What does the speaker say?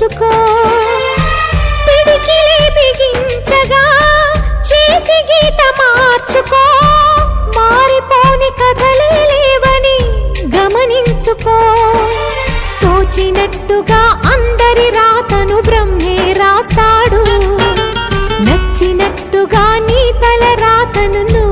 తెలుసుకో. పిడికిలి బిగించగా చేతి గీత మార్చుకో. మారిపోని కథలే లేవని గమనించుకో. తోచినట్టుగా అందరి రాతను బ్రహ్మే రాస్తాడు. నచ్చినట్టుగా నీ తల రాతను